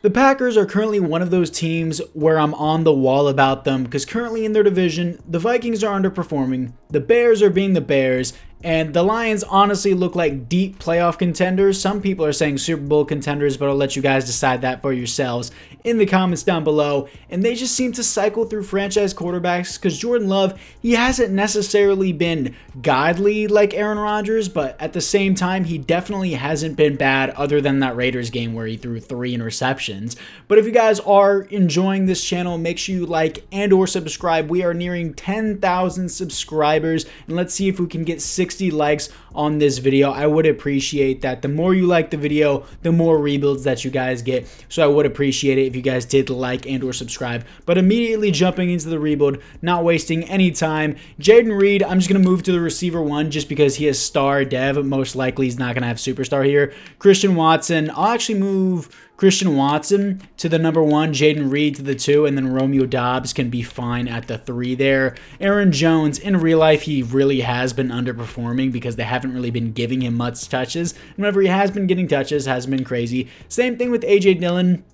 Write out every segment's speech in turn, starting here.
The Packers are currently one of those teams where I'm on the wall about them because currently in their division, the Vikings are underperforming, the Bears are being the Bears, and the Lions honestly look like deep playoff contenders. Some people are saying Super Bowl contenders, but I'll let you guys decide that for yourselves in the comments down below. And they just seem to cycle through franchise quarterbacks because Jordan Love, he hasn't necessarily been godly like Aaron Rodgers, but at the same time, he definitely hasn't been bad other than that Raiders game where he threw 3 interceptions. But if you guys are enjoying this channel, make sure you like and or subscribe. We are nearing 10,000 subscribers, and let's see if we can get 60 likes on this video. I would appreciate that. The more you like the video, the more rebuilds that you guys get. So I would appreciate it if you guys did like and or subscribe. But immediately jumping into the rebuild, not wasting any time. Jaden Reed, I'm just going to move to the receiver 1 just because he is star dev. Most likely he's not going to have superstar here. Christian Watson, I'll actually move Christian Watson to the number 1, Jaden Reed to the 2, and then Romeo Doubs can be fine at the 3 there. Aaron Jones, in real life, he really has been underperforming because they haven't really been giving him much touches. Whenever he has been getting touches, hasn't been crazy. Same thing with A.J. Dillon.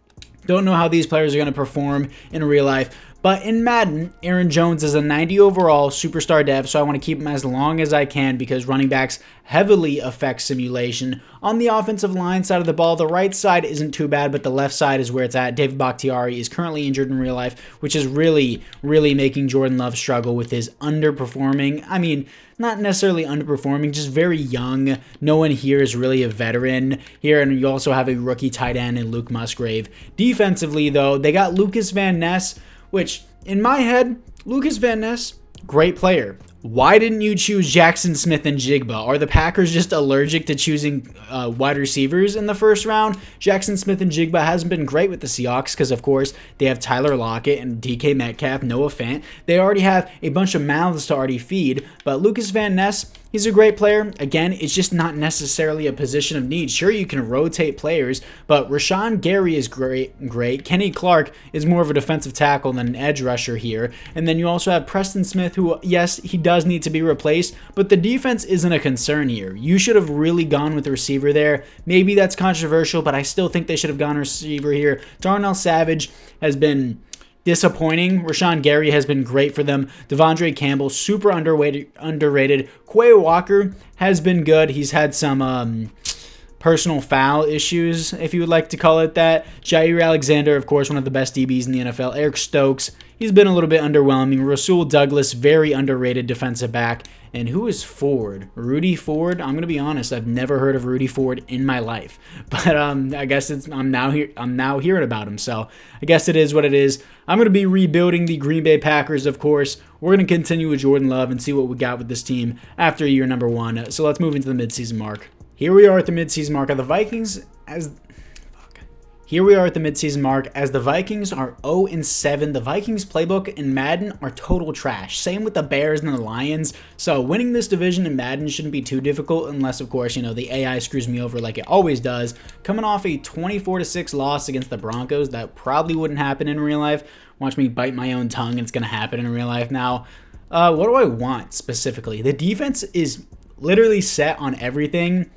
Don't know how these players are going to perform in real life. But in Madden, Aaron Jones is a 90 overall superstar dev, so I want to keep him as long as I can because running backs heavily affect simulation. On the offensive line side of the ball, the right side isn't too bad, but the left side is where it's at. David Bakhtiari is currently injured in real life, which is really making Jordan Love struggle with his underperforming. I mean, not necessarily underperforming, just very young. No one here is really a veteran here, and you also have a rookie tight end in Luke Musgrave. Defensively, though, they got Lucas Van Ness, which, in my head, Lucas Van Ness, great player. Why didn't you choose Jackson Smith and Jigba? Are the Packers just allergic to choosing wide receivers in the first round? Jackson Smith and Jigba hasn't been great with the Seahawks because, of course, they have Tyler Lockett and DK Metcalf, Noah Fant. They already have a bunch of mouths to already feed, but Lucas Van Ness, he's a great player. Again, it's just not necessarily a position of need. Sure, you can rotate players, but Rashawn Gary is great. Kenny Clark is more of a defensive tackle than an edge rusher here. And then you also have Preston Smith, who, yes, he does need to be replaced, but the defense isn't a concern here. You should have really gone with the receiver there. Maybe that's controversial, but I still think they should have gone receiver here. Darnell Savage has been disappointing. Rashawn Gary has been great for them. Devondre Campbell, super underrated. Quay Walker has been good. He's had some personal foul issues, if you would like to call it that. Jair Alexander, of course, one of the best DBs in the NFL. Eric Stokes, he's been a little bit underwhelming. Rasul Douglas, very underrated defensive back. And who is Ford? Rudy Ford? I'm going to be honest, I've never heard of Rudy Ford in my life. But I guess I'm now hearing about him. So I guess it is what it is. I'm going to be rebuilding the Green Bay Packers, of course. We're going to continue with Jordan Love and see what we got with this team after year number 1. So let's move into the midseason mark. Here we are at the midseason mark of the Vikings as the Vikings are 0-7. The Vikings playbook in Madden are total trash. Same with the Bears and the Lions. So winning this division in Madden shouldn't be too difficult unless, of course, the AI screws me over like it always does. Coming off a 24-6 loss against the Broncos, that probably wouldn't happen in real life. Watch me bite my own tongue. It's going to happen in real life now. What do I want specifically? The defense is literally set on everything.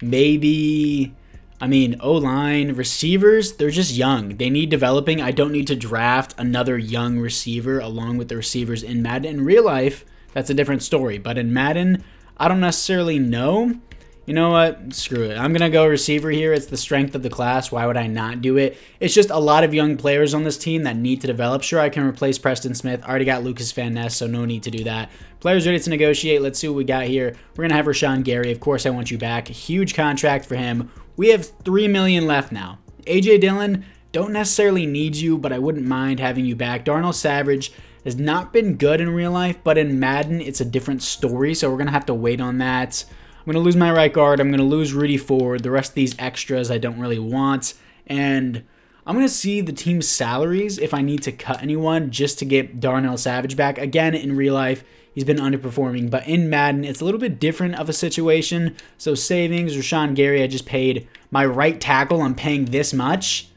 Maybe, O-line, receivers, they're just young. They need developing. I don't need to draft another young receiver along with the receivers in Madden. In real life, that's a different story. But in Madden, I don't necessarily know. You know what? Screw it. I'm going to go receiver here. It's the strength of the class. Why would I not do it? It's just a lot of young players on this team that need to develop. Sure, I can replace Preston Smith. I already got Lucas Van Ness, so no need to do that. Players ready to negotiate. Let's see what we got here. We're going to have Rashawn Gary. Of course, I want you back. Huge contract for him. We have $3 million left now. A.J. Dillon, don't necessarily need you, but I wouldn't mind having you back. Darnell Savage has not been good in real life, but in Madden, it's a different story, so we're going to have to wait on that. I'm going to lose my right guard. I'm going to lose Rudy Ford. The rest of these extras I don't really want. And I'm going to see the team's salaries if I need to cut anyone just to get Darnell Savage back. Again, in real life, he's been underperforming. But in Madden, it's a little bit different of a situation. So savings, Rashawn Gary, I just paid my right tackle. I'm paying this much.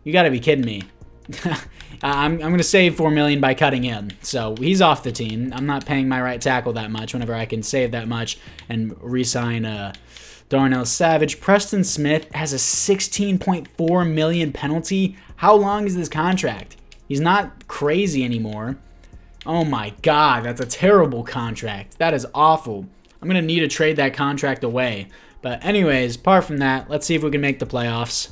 You got to be kidding me. I'm going to save $4 million by cutting him. So he's off the team. I'm not paying my right tackle that much whenever I can save that much and re-sign Darnell Savage. Preston Smith has a $16.4 million penalty. How long is this contract? He's not crazy anymore. Oh my God, that's a terrible contract. That is awful. I'm going to need to trade that contract away. But anyways, apart from that, let's see if we can make the playoffs.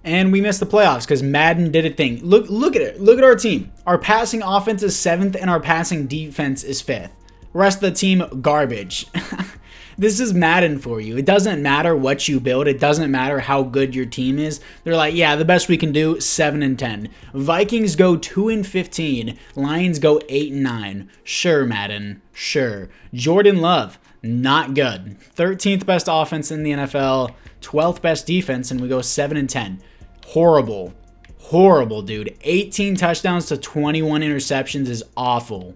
And we missed the playoffs because Madden did a thing. Look at it. Look at our team. Our passing offense is 7th and our passing defense is 5th. Rest of the team, garbage. This is Madden for you. It doesn't matter what you build. It doesn't matter how good your team is. They're like, yeah, the best we can do, 7-10. Vikings go 2-15. Lions go 8-9. Sure, Madden. Sure. Jordan Love, not good. 13th best offense in the NFL. 12th best defense, and we go 7-10. Horrible. Horrible, dude. 18 touchdowns to 21 interceptions is awful.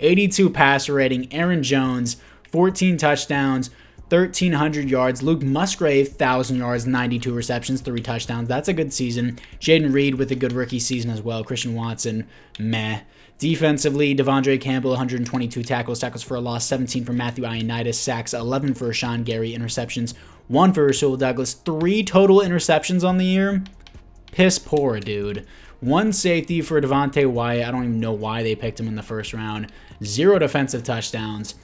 82 passer rating. Aaron Jones, 14 touchdowns, 1,300 yards. Luke Musgrave, 1,000 yards, 92 receptions, 3 touchdowns. That's a good season. Jaden Reed with a good rookie season as well. Christian Watson, meh. Defensively, Devondre Campbell, 122 tackles. Tackles for a loss, 17 for Matthew Ioannidis. Sacks, 11 for Rashawn Gary. Interceptions, 1 for Rasul Douglas. 3 total interceptions on the year. Piss poor, dude. 1 safety for Devontae Wyatt. I don't even know why they picked him in the first round. 0 defensive touchdowns.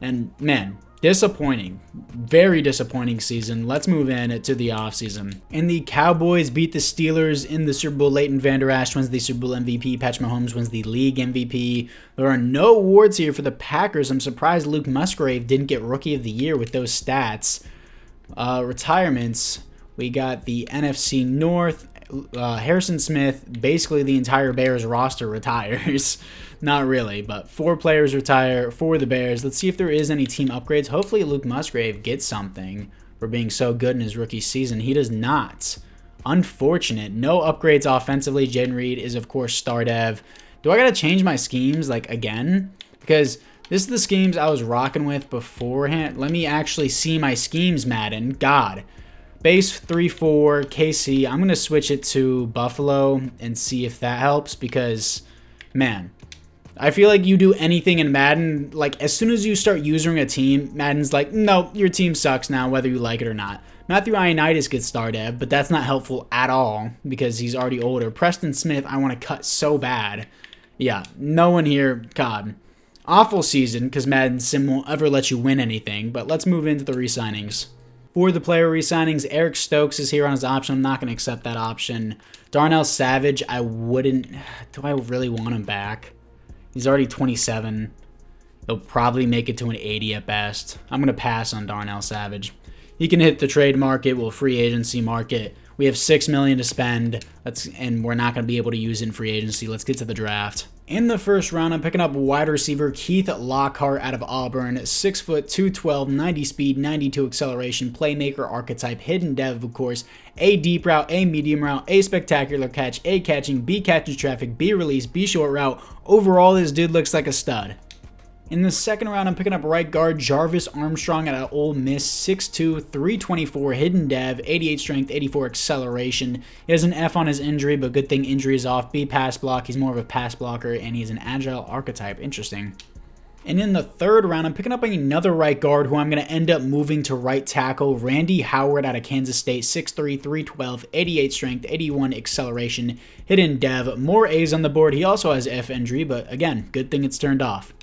And man, disappointing. Very disappointing season. Let's move in to the offseason. And the Cowboys beat the Steelers in the Super Bowl. Leighton Vander Esch wins the Super Bowl MVP. Patrick Mahomes wins the league MVP. There are no awards here for the Packers. I'm surprised Luke Musgrave didn't get Rookie of the Year with those stats. Retirements. We got the NFC North. Harrison Smith, basically the entire Bears roster retires. Not really, but 4 players retire for the Bears. Let's see if there is any team upgrades. Hopefully Luke Musgrave gets something for being so good in his rookie season. He does not. Unfortunate. No upgrades offensively. Jaden Reed is, of course, star dev. Do I got to change my schemes, like, again? Because this is the schemes I was rocking with beforehand. Let me actually see my schemes, Madden. God. Base 3-4, KC. I'm going to switch it to Buffalo and see if that helps because, man, I feel like you do anything in Madden, like as soon as you start using a team, Madden's like, no, your team sucks now, whether you like it or not. Matthew Ioannidis gets star dev, but that's not helpful at all because he's already older. Preston Smith, I want to cut so bad. Yeah, no one here, God. Awful season because Madden Sim won't ever let you win anything, but let's move into the re-signings. For the player re-signings, Eric Stokes is here on his option. I'm not going to accept that option. Darnell Savage, I wouldn't. Do I really want him back? He's already 27. He'll probably make it to an 80 at best. I'm going to pass on Darnell Savage. He can hit the trade market, well, free agency market. We have $6 million to spend, and we're not going to be able to use it in free agency. Let's get to the draft. In the first round, I'm picking up wide receiver Keith Lockhart out of Auburn. 6 foot, 212, 90 speed, 92 acceleration, playmaker archetype, hidden dev, of course. A deep route, A medium route, A spectacular catch, A catching, B catches traffic, B release, B short route. Overall, this dude looks like a stud. In the second round, I'm picking up right guard Jarvis Armstrong out of Ole Miss. 6'2", 324, hidden dev, 88 strength, 84 acceleration. He has an F on his injury, but good thing injury is off. B pass block, he's more of a pass blocker, and he's an agile archetype. Interesting. And in the third round, I'm picking up another right guard who I'm going to end up moving to right tackle. Randy Howard out of Kansas State, 6'3", 312, 88 strength, 81 acceleration, hidden dev. More A's on the board. He also has F injury, but again, good thing it's turned off.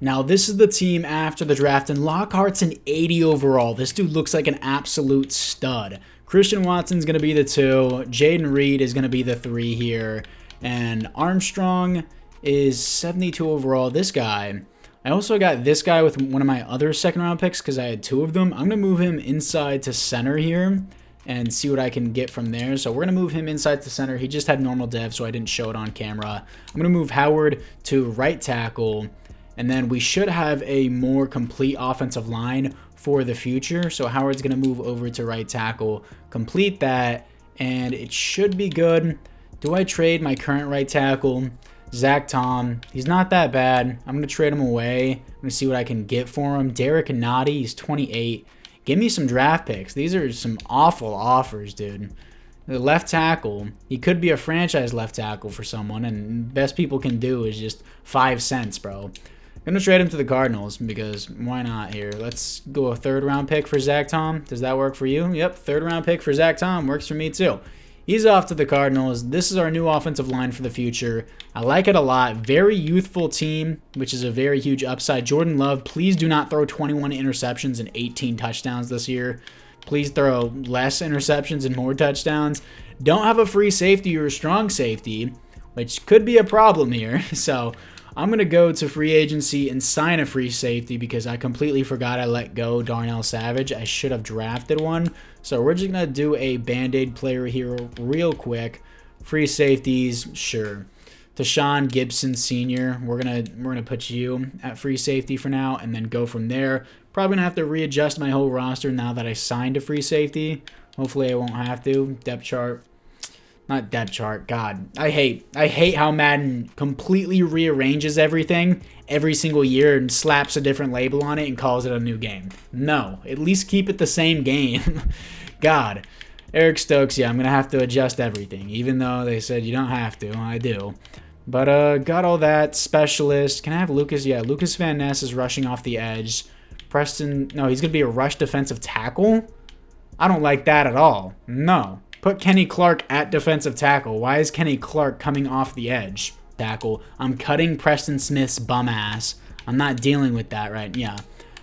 Now, this is the team after the draft, and Lockhart's an 80 overall. This dude looks like an absolute stud. Christian Watson's going to be the 2. Jaden Reed is going to be the 3 here. And Armstrong is 72 overall. This guy. I also got this guy with one of my other second-round picks because I had 2 of them. I'm going to move him inside to center here and see what I can get from there. So we're going to move him inside to center. He just had normal dev, so I didn't show it on camera. I'm going to move Howard to right tackle. And then we should have a more complete offensive line for the future. So Howard's going to move over to right tackle, complete that, and it should be good. Do I trade my current right tackle, Zach Tom? He's not that bad. I'm going to trade him away. I'm going to see what I can get for him. Derek Nottie, he's 28. Give me some draft picks. These are some awful offers, dude. The left tackle, he could be a franchise left tackle for someone, and best people can do is just 5 cents, bro. Gonna trade him to the Cardinals because why not here? Let's go a 3rd round pick for Zach Tom. Does that work for you? Yep, 3rd round pick for Zach Tom. Works for me too. He's off to the Cardinals. This is our new offensive line for the future. I like it a lot. Very youthful team, which is a very huge upside. Jordan Love, please do not throw 21 interceptions and 18 touchdowns this year. Please throw less interceptions and more touchdowns. Don't have a free safety or a strong safety, which could be a problem here. So I'm going to go to free agency and sign a free safety because I completely forgot I let go Darnell Savage. I should have drafted one. So we're just going to do a Band-Aid player here real quick. Free safeties, sure. Tashawn Gibson Sr., we're gonna put you at free safety for now and then go from there. Probably going to have to readjust my whole roster now that I signed a free safety. Hopefully I won't have to. Depth chart. Not depth chart. God, I hate how Madden completely rearranges everything every single year and slaps a different label on it and calls it a new game. No, at least keep it the same game. God. Eric Stokes, yeah, I'm going to have to adjust everything, even though they said you don't have to. I do. But got all that. Specialist. Can I have Lucas? Yeah, Lucas Van Ness is rushing off the edge. Preston, no, he's going to be a rush defensive tackle? I don't like that at all. No. Put Kenny Clark at defensive tackle. Why is Kenny Clark coming off the edge? Tackle. I'm cutting Preston Smith's bum ass. I'm not dealing with that, right? Yeah.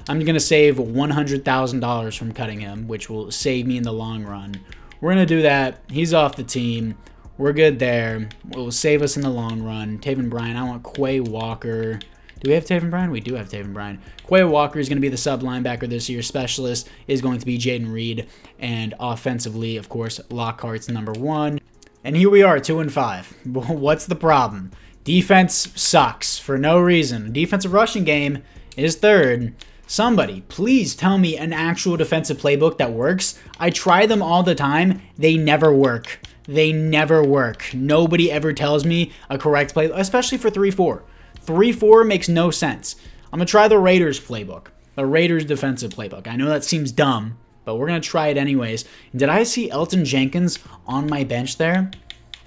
I'm going to save $100,000 from cutting him, which will save me in the long run. We're going to do that. He's off the team. We're good there. It will save us in the long run. Taven Bryan. I want Quay Walker. Do we have Taven Bryan? We do have Taven Bryan. Quay Walker is going to be the sub linebacker this year. Specialist is going to be Jaden Reed. And offensively, of course, Lockhart's number 1. And here we are, 2-5. What's the problem? Defense sucks for no reason. Defensive rushing game is 3rd. Somebody, please tell me an actual defensive playbook that works. I try them all the time. They never work. They never work. Nobody ever tells me a correct play, especially for 3-4. 3-4 makes no sense. I'm going to try the Raiders playbook. The Raiders defensive playbook. I know that seems dumb, but we're going to try it anyways. And did I see Elton Jenkins on my bench there?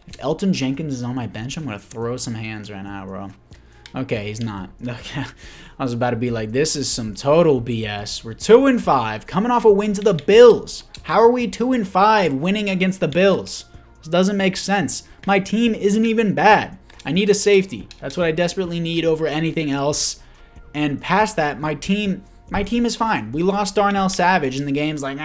If Elton Jenkins is on my bench, I'm going to throw some hands right now, bro. Okay, he's not. Okay. I was about to be like, this is some total BS. We're 2-5, coming off a win to the Bills. How are we 2-5 winning against the Bills? This doesn't make sense. My team isn't even bad. I need a safety. That's what I desperately need over anything else. And past that, my team is fine. We lost Darnell Savage, and the game's like,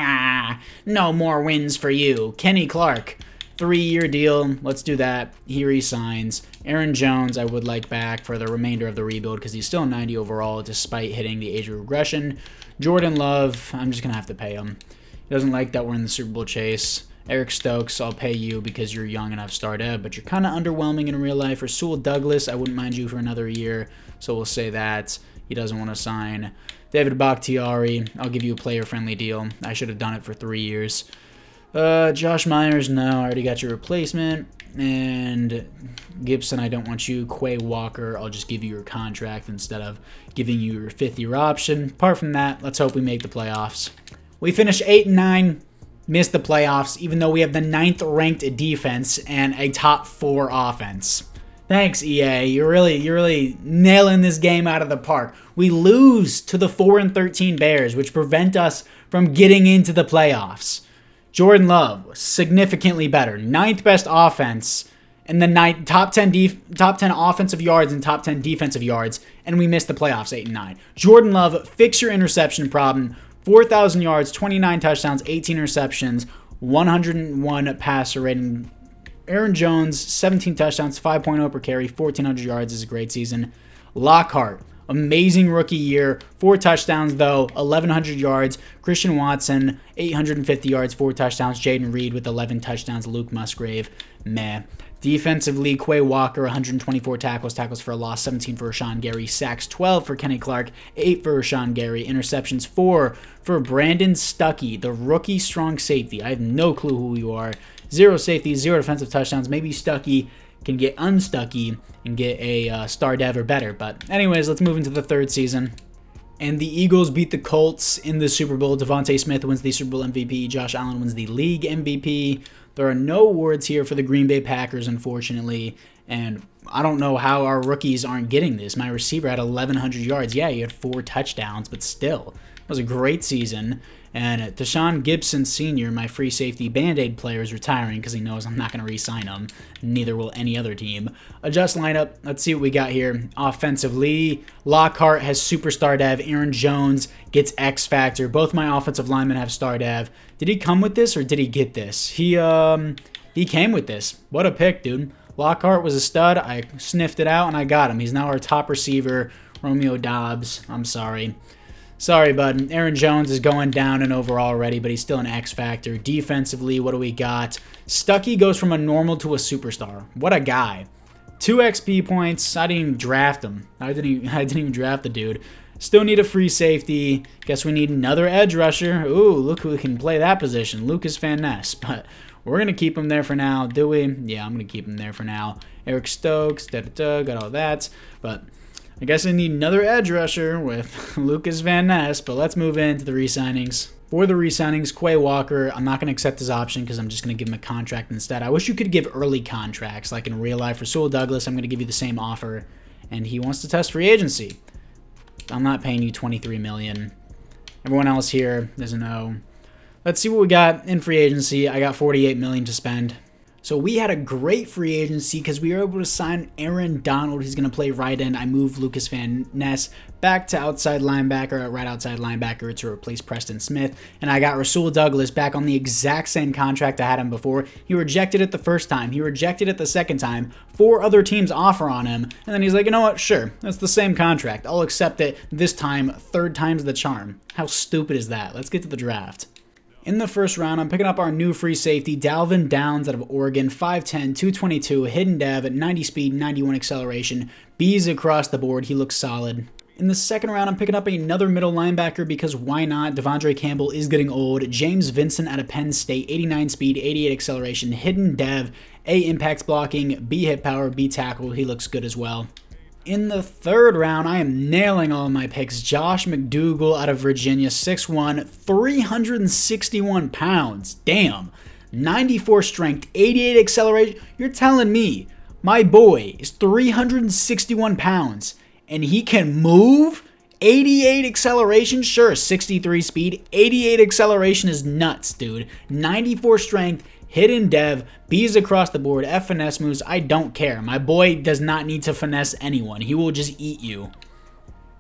no more wins for you. Kenny Clark, 3-year deal. Let's do that. He resigns. Aaron Jones, I would like back for the remainder of the rebuild because he's still 90 overall despite hitting the age of regression. Jordan Love, I'm just going to have to pay him. He doesn't like that we're in the Super Bowl chase. Eric Stokes, I'll pay you because you're young and I've started, but you're kind of underwhelming in real life. Rasul Douglas, I wouldn't mind you for another year, so we'll say that. He doesn't want to sign. David Bakhtiari, I'll give you a player-friendly deal. I should have done it for 3 years. Josh Myers, no, I already got your replacement. And Gibson, I don't want you. Quay Walker, I'll just give you your contract instead of giving you your 5th-year option. Apart from that, let's hope we make the playoffs. We finished 8-9. Missed the playoffs, even though we have the 9th-ranked defense and a top 4 offense. Thanks, EA. You're really nailing this game out of the park. We lose to the 4-13 Bears, which prevent us from getting into the playoffs. Jordan Love was significantly better. 9th best offense and the top 10 offensive yards and top 10 defensive yards, and we missed the playoffs 8-9. Jordan Love, fix your interception problem. 4,000 yards, 29 touchdowns, 18 interceptions, 101 passer rating. Aaron Jones, 17 touchdowns, 5.0 per carry, 1,400 yards is a great season. Lockhart, amazing rookie year, 4 touchdowns though, 1,100 yards. Christian Watson, 850 yards, 4 touchdowns. Jaden Reed with 11 touchdowns. Luke Musgrave, meh. Defensively, Quay Walker, 124 tackles for a loss, 17 for Rashawn Gary, sacks 12 for Kenny Clark, 8 for Rashawn Gary, interceptions 4 for Brandon Stuckey, the rookie strong safety. I have no clue who you are. 0 safeties, 0 defensive touchdowns. Maybe Stuckey can get unstucky and get a star dev or better. But anyways, let's move into the 3rd season. And the Eagles beat the Colts in the Super Bowl. Devontae Smith wins the Super Bowl MVP. Josh Allen wins the league MVP. There are no awards here for the Green Bay Packers, unfortunately, and I don't know how our rookies aren't getting this. My receiver had 1,100 yards. Yeah, he had 4 touchdowns, but still, it was a great season. And Deshaun Gibson Sr., my free safety Band-Aid player, is retiring because he knows I'm not going to re-sign him. Neither will any other team. Adjust lineup. Let's see what we got here. Offensively, Lockhart has superstar dev. Aaron Jones gets X Factor. Both my offensive linemen have star dev. Did he come with this or did he get this? He came with this. What a pick, dude. Lockhart was a stud. I sniffed it out and I got him. He's now our top receiver. Romeo Dobbs. I'm sorry. Sorry, bud. Aaron Jones is going down in overall already, but he's still an X factor. Defensively, what do we got? Stuckey goes from a normal to a superstar. What a guy. 2 XP points. I didn't even draft him. I didn't even draft the dude. Still need a free safety. Guess we need another edge rusher. Ooh, look who can play that position. Lucas Van Ness. But we're going to keep him there for now. Do we? Yeah, I'm going to keep him there for now. Eric Stokes. Got all that. But I guess I need another edge rusher with Lucas Van Ness, but let's move into the re-signings. For the re-signings, Quay Walker, I'm not going to accept his option because I'm just going to give him a contract instead. I wish you could give early contracts, like in real life. For Rasul Douglas, I'm going to give you the same offer, and he wants to test free agency. I'm not paying you $23 million. Everyone else here is a no. Let's see what we got in free agency. I got $48 million to spend. So we had a great free agency because we were able to sign Aaron Donald. He's going to play right end. I moved Lucas Van Ness back to outside linebacker, right outside linebacker to replace Preston Smith. And I got Rasul Douglas back on the exact same contract I had him before. He rejected it the first time. He rejected it the second time. 4 other teams offer on him. And then he's like, you know what? Sure, that's the same contract. I'll accept it this time. 3rd time's the charm. How stupid is that? Let's get to the draft. In the first round, I'm picking up our new free safety, Dalvin Downs out of Oregon, 5'10", 222, hidden dev, 90 speed, 91 acceleration, B's across the board. He looks solid. In the second round, I'm picking up another middle linebacker because why not? Devondre Campbell is getting old. James Vincent out of Penn State, 89 speed, 88 acceleration, hidden dev, A impact blocking, B hit power, B tackle. He looks good as well. In the third round, I am nailing all my picks. Josh McDougall out of Virginia, 6'1", 361 pounds. Damn. 94 strength, 88 acceleration. You're telling me my boy is 361 pounds and he can move? 88 acceleration? Sure, 63 speed. 88 acceleration is nuts, dude. 94 strength. Hidden dev, B's across the board, F finesse moves, I don't care. My boy does not need to finesse anyone. He will just eat you.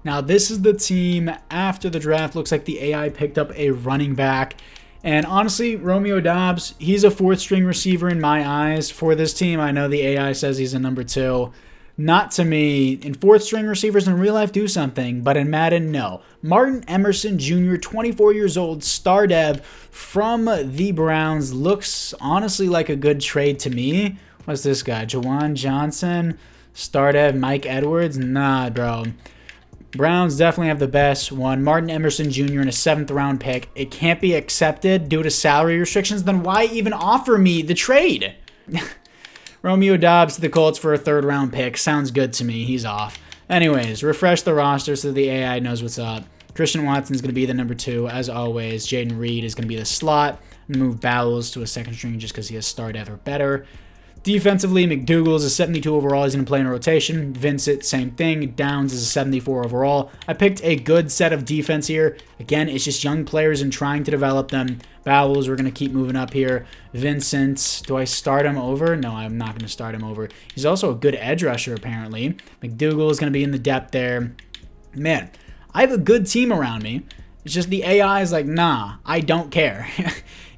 Now this is the team after the draft. Looks like the AI picked up a running back. And honestly, Romeo Dobbs, he's a 4th string receiver in my eyes for this team. I know the AI says he's a number 2. Not to me. In 4th string receivers in real life do something, but in Madden, no. Martin Emerson Jr., 24 years old, star dev from the Browns. Looks honestly like a good trade to me. What's this guy? Jawan Johnson, star dev, Mike Edwards? Nah, bro. Browns definitely have the best one. Martin Emerson Jr. in a 7th round pick. It can't be accepted due to salary restrictions. Then why even offer me the trade? Romeo Dobbs to the Colts for a 3rd round pick. Sounds good to me. He's off. Anyways, refresh the roster so the AI knows what's up. Christian Watson's going to be the number 2, as always. Jaden Reed is going to be the slot. Move Bowles to a 2nd string just because he has star dev or better. Defensively, McDougall is a 72 overall. He's going to play in a rotation. Vincent, same thing. Downs is a 74 overall. I picked a good set of defense here. Again, it's just young players and trying to develop them. Bowles, we're going to keep moving up here. Vincent, do I start him over? No, I'm not going to start him over. He's also a good edge rusher, apparently. McDougall is going to be in the depth there. Man, I have a good team around me. It's just the AI is like, nah, I don't care.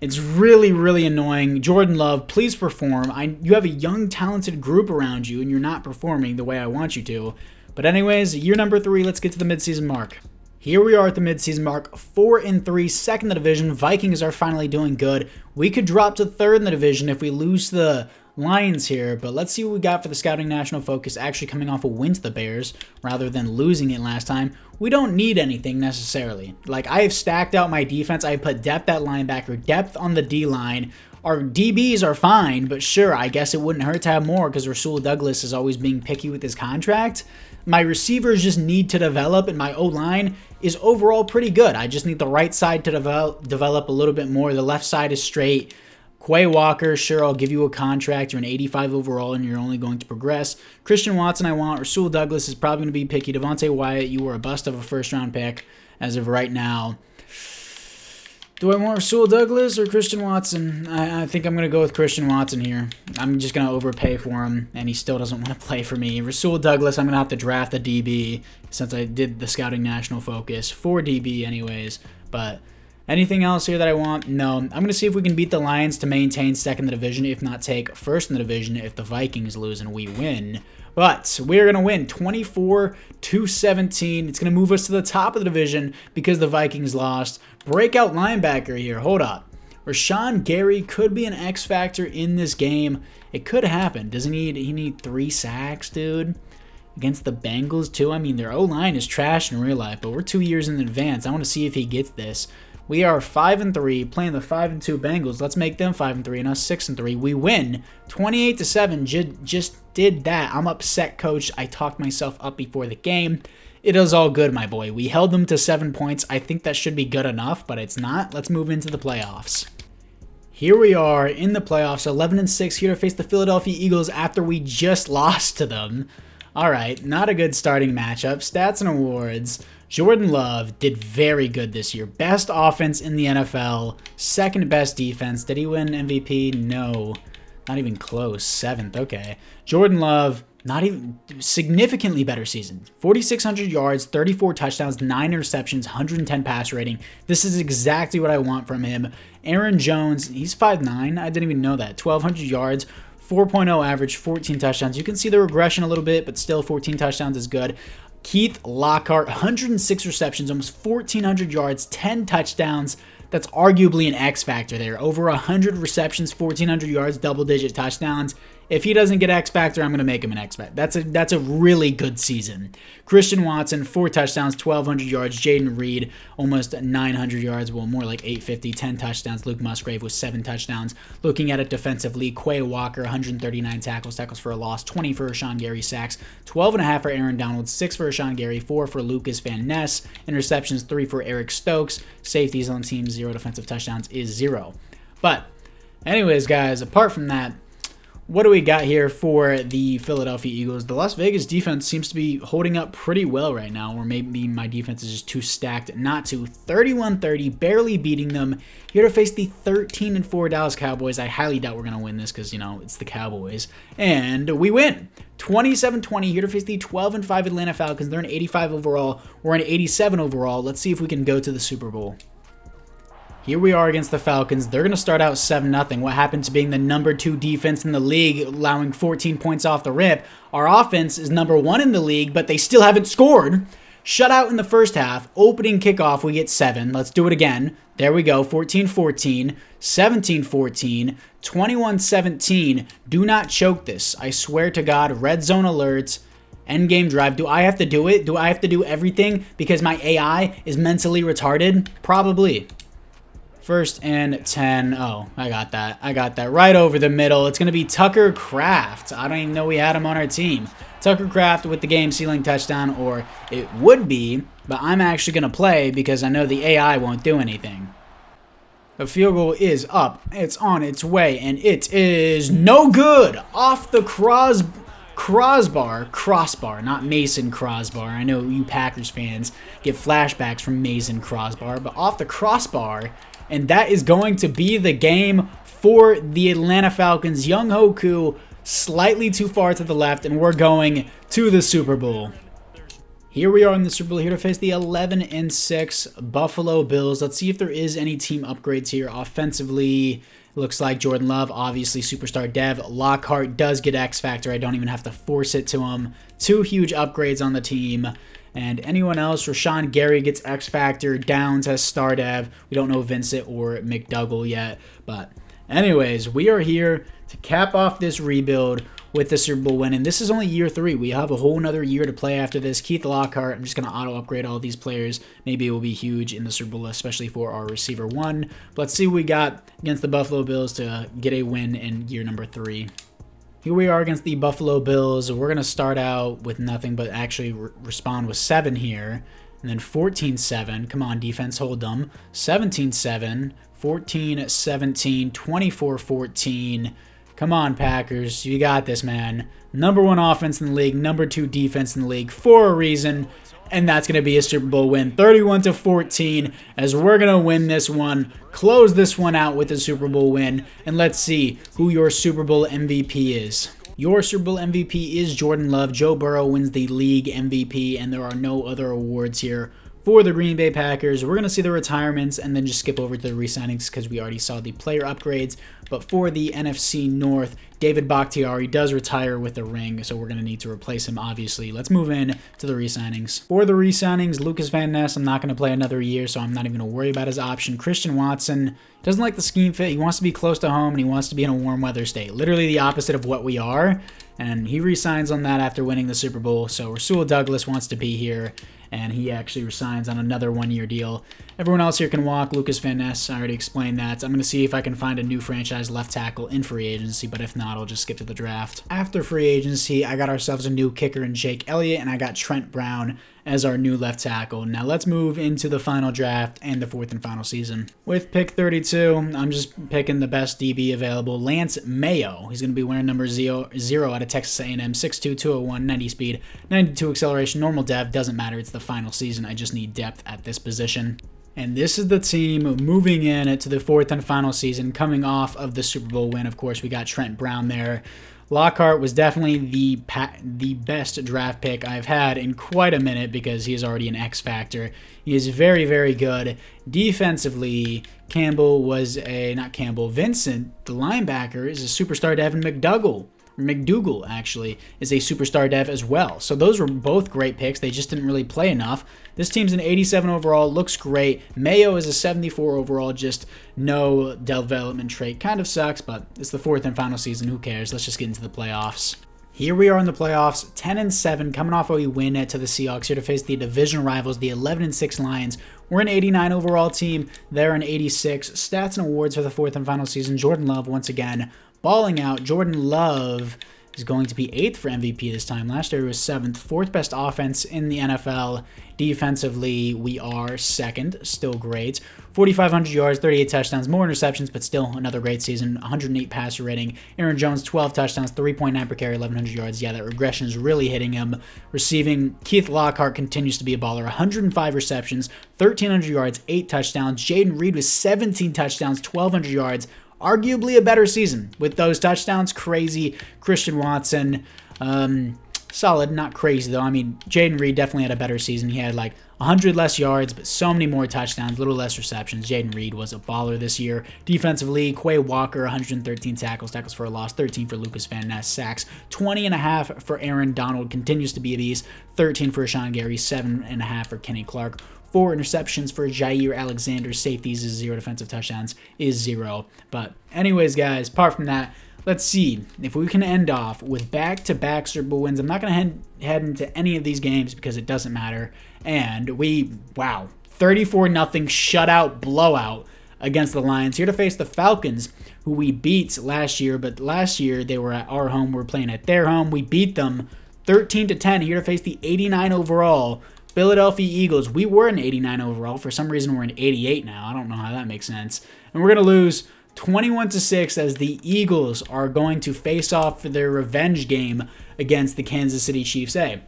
It's really, really annoying. Jordan Love, please perform. You have a young, talented group around you, and you're not performing the way I want you to. But anyways, year number 3, let's get to the midseason mark. Here we are at the midseason mark, 4-3, 2nd in the division. Vikings are finally doing good. We could drop to 3rd in the division if we lose the Lions here, but let's see what we got for the Scouting National Focus, actually coming off a win to the Bears rather than losing it last time. We don't need anything necessarily. Like, I have stacked out my defense. I put depth at linebacker, depth on the D-line. Our DBs are fine, but sure, I guess it wouldn't hurt to have more because Rasul Douglas is always being picky with his contract. My receivers just need to develop, and my O-line is overall pretty good. I just need the right side to develop a little bit more. The left side is straight. Quay Walker, sure, I'll give you a contract. You're an 85 overall, and you're only going to progress. Christian Watson, I want. Rasul Douglas is probably going to be picky. Devontae Wyatt, you were a bust of a first-round pick as of right now. Do I want Rasul Douglas or Christian Watson? I think I'm going to go with Christian Watson here. I'm just going to overpay for him, and he still doesn't want to play for me. Rasul Douglas, I'm going to have to draft a DB since I did the Scouting National Focus for DB anyways. But anything else here that I want? No. I'm going to see if we can beat the Lions to maintain second in the division, if not take first in the division if the Vikings lose and we win. But we're going to win 24-17. It's going to move us to the top of the division because the Vikings lost. Breakout linebacker here. Hold up. Rashawn Gary could be an X factor in this game. It could happen. Doesn't he need 3 sacks, dude? Against the Bengals, too? I mean, their O-line is trash in real life, but we're 2 years in advance. I want to see if he gets this. We are 5-3, playing the 5-2 Bengals. Let's make them 5-3 and us 6-3. We win 28-7. Just did that. I'm upset, coach. I talked myself up before the game. It is all good, my boy. We held them to 7 points. I think that should be good enough, but it's not. Let's move into the playoffs. Here we are in the playoffs, 11-6, here to face the Philadelphia Eagles after we just lost to them. All right, not a good starting matchup. Stats and awards. Jordan Love did very good this year. Best offense in the NFL. Second best defense. Did he win MVP? No. Not even close. 7th. Okay. Jordan Love, not even significantly better season. 4,600 yards, 34 touchdowns, 9 interceptions, 110 pass rating. This is exactly what I want from him. Aaron Jones, he's 5'9". I didn't even know that. 1,200 yards. 4.0 average, 14 touchdowns. You can see the regression a little bit, but still 14 touchdowns is good. Keith Lockhart, 106 receptions, almost 1,400 yards, 10 touchdowns. That's arguably an X factor there. Over 100 receptions, 1,400 yards, double-digit touchdowns. If he doesn't get X factor, I'm going to make him an X factor. That's a really good season. Christian Watson, 4 touchdowns, 1,200 yards. Jaden Reed, almost 900 yards. Well, more like 850, 10 touchdowns. Luke Musgrave with 7 touchdowns. Looking at it defensively, Quay Walker, 139 tackles for a loss, 20 for Rashawn Gary sacks, 12.5 for Aaron Donald, 6 for Rashawn Gary, 4 for Lucas Van Ness. Interceptions, 3 for Eric Stokes. Safeties on team, 0 defensive touchdowns is 0. But anyways, guys, apart from that, what do we got here for the Philadelphia Eagles? The Las Vegas defense seems to be holding up pretty well right now, or maybe my defense is just too stacked not to. 31-30, barely beating them. Here to face the 13-4 Dallas Cowboys. I highly doubt we're going to win this because, you know, it's the Cowboys. And we win. 27-20, here to face the 12-5 Atlanta Falcons. They're an 85 overall. We're an 87 overall. Let's see if we can go to the Super Bowl. Here we are against the Falcons. They're going to start out 7-0. What happened to being the number 2 defense in the league, allowing 14 points off the rip? Our offense is number 1 in the league, but they still haven't scored. Shutout in the first half. Opening kickoff, we get 7. Let's do it again. There we go. 14-14, 17-14, 21-17. Do not choke this. I swear to God. Red zone alerts. End game drive. Do I have to do it? Do I have to do everything because my AI is mentally retarded? Probably. 1st and 10. Oh, I got that. I got that. Right over the middle. It's going to be Tucker Kraft. I don't even know we had him on our team. Tucker Kraft with the game-sealing touchdown, or it would be, but I'm actually going to play because I know the AI won't do anything. The field goal is up. It's on its way, and it is no good. Off the crossbar, not Mason Crossbar. I know you Packers fans get flashbacks from Mason Crossbar, but off the crossbar. And that is going to be the game for the Atlanta Falcons. Young Hoku slightly too far to the left, and we're going to the Super Bowl. Here we are in the Super Bowl, here to face the 11-6 Buffalo Bills. Let's see if there is any team upgrades here. Offensively, looks like Jordan Love, obviously superstar dev. Lockhart does get X Factor. I don't even have to force it to him. 2 huge upgrades on the team. And anyone else, Rashawn Gary gets X Factor. Downs has star dev. We don't know Vincent or McDougall yet. But anyways, we are here to cap off this rebuild with the Super Bowl win. And this is only year 3. We have a whole nother year to play after this. Keith Lockhart, I'm just going to auto-upgrade all these players. Maybe it will be huge in the Super Bowl, especially for our receiver 1. But let's see what we got against the Buffalo Bills to get a win in year number 3. Here we are against the Buffalo Bills. We're going to start out with nothing but actually respond with 7 here. And then 14-7. Come on, defense, hold them. 17-7. 14-17, 24-14. Come on, Packers. You got this, man. Number 1 offense in the league, number 2 defense in the league for a reason. And that's going to be a Super Bowl win, 31-14, as we're going to win this one, close this one out with a Super Bowl win, and let's see who your Super Bowl MVP is. Your Super Bowl MVP is Jordan Love. Joe Burrow wins the league MVP, and there are no other awards here for the Green Bay Packers. We're going to see the retirements and then just skip over to the re-signings because we already saw the player upgrades. But for the NFC North, David Bakhtiari does retire with a ring, so we're going to need to replace him, obviously. Let's move in to the re-signings. For the re-signings, Lucas Van Ness, I'm not going to play another year, so I'm not even going to worry about his option. Christian Watson doesn't like the scheme fit. He wants to be close to home, and he wants to be in a warm weather state. Literally the opposite of what we are, and he re-signs on that after winning the Super Bowl. So Rasul Douglas wants to be here, and he actually resigns on another 1-year deal. Everyone else here can walk. Lucas Van Ness, I already explained that. So I'm going to see if I can find a new franchise left tackle in free agency, but if not, I'll just skip to the draft. After free agency, I got ourselves a new kicker in Jake Elliott, and I got Trent Brown as our new left tackle. Now let's move into the final draft and the 4th and final season. With pick 32, I'm just picking the best DB available, Lance Mayo. He's going to be wearing number 0 out of Texas A&M, 6'2", 201, 90 speed, 92 acceleration, normal depth, doesn't matter, it's the final season, I just need depth at this position. And this is the team moving in to the 4th and final season, coming off of the Super Bowl win. Of course, we got Trent Brown there. Lockhart was definitely the best draft pick I've had in quite a minute because he is already an X factor. He is very, very good. Defensively, Vincent, the linebacker, is a superstar. Devin McDougal actually is a superstar dev as well. So those were both great picks. They just didn't really play enough. This team's an 87 overall, looks great. Mayo is a 74 overall, just no development trait. Kind of sucks, but it's the 4th and final season. Who cares? Let's just get into the playoffs. Here we are in the playoffs, 10-7, coming off a win to the Seahawks here to face the division rivals, the 11-6 Lions. We're an 89 overall team. They're an 86. Stats and awards for the 4th and final season. Jordan Love, once again, balling out. Jordan Love is going to be 8th for MVP this time. Last year he was 7th. 4th best offense in the NFL. Defensively, we are 2nd. Still great. 4,500 yards, 38 touchdowns, more interceptions, but still another great season. 108 passer rating. Aaron Jones, 12 touchdowns, 3.9 per carry, 1,100 yards. Yeah, that regression is really hitting him. Receiving, Keith Lockhart continues to be a baller. 105 receptions, 1,300 yards, 8 touchdowns. Jaden Reed with 17 touchdowns, 1,200 yards. Arguably a better season with those touchdowns. Crazy. Christian Watson, solid, not crazy though. I mean, Jaden Reed definitely had a better season. He had like 100 less yards, but so many more touchdowns, little less receptions. Jaden Reed was a baller this year. Defensively, Quay Walker, 113 tackles for a loss, 13 for Lucas Van Ness, sacks, 20.5 for Aaron Donald, continues to be a beast, 13 for Rashawn Gary, 7.5 for Kenny Clark. 4 interceptions for Jair Alexander. Safeties is 0. Defensive touchdowns is 0. But anyways, guys, apart from that, let's see if we can end off with back-to-back Super Bowl wins. I'm not going to head into any of these games because it doesn't matter. And 34-0 shutout blowout against the Lions. Here to face the Falcons, who we beat last year. But last year they were at our home. We're playing at their home. We beat them 13-10. Here to face the 89 overall Philadelphia Eagles. We were an 89 overall. For some reason, we're an 88 now. I don't know how that makes sense. And we're going to lose 21-6 as the Eagles are going to face off for their revenge game against the Kansas City Chiefs. Hey,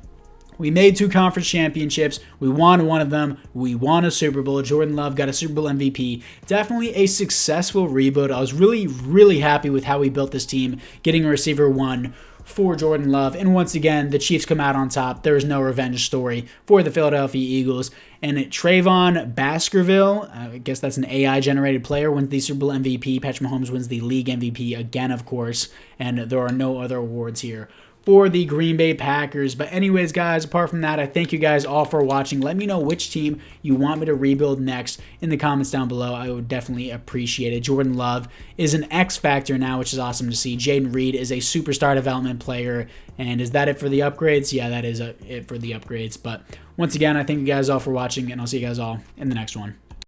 we made 2 conference championships. We won one of them. We won a Super Bowl. Jordan Love got a Super Bowl MVP. Definitely a successful rebuild. I was really, really happy with how we built this team, getting a receiver 1 for Jordan Love. And once again, the Chiefs come out on top. There is no revenge story for the Philadelphia Eagles. And Trayvon Baskerville, I guess that's an AI-generated player, wins the Super Bowl MVP. Patrick Mahomes wins the league MVP again, of course. And there are no other awards here for the Green Bay Packers. But anyways, guys, apart from that, I thank you guys all for watching. Let me know which team you want me to rebuild next in the comments down below. I would definitely appreciate it. Jordan Love is an X factor now, which is awesome to see. Jaden Reed is a superstar development player. And is that it for the upgrades? Yeah, that is it for the upgrades. But once again, I thank you guys all for watching, and I'll see you guys all in the next one.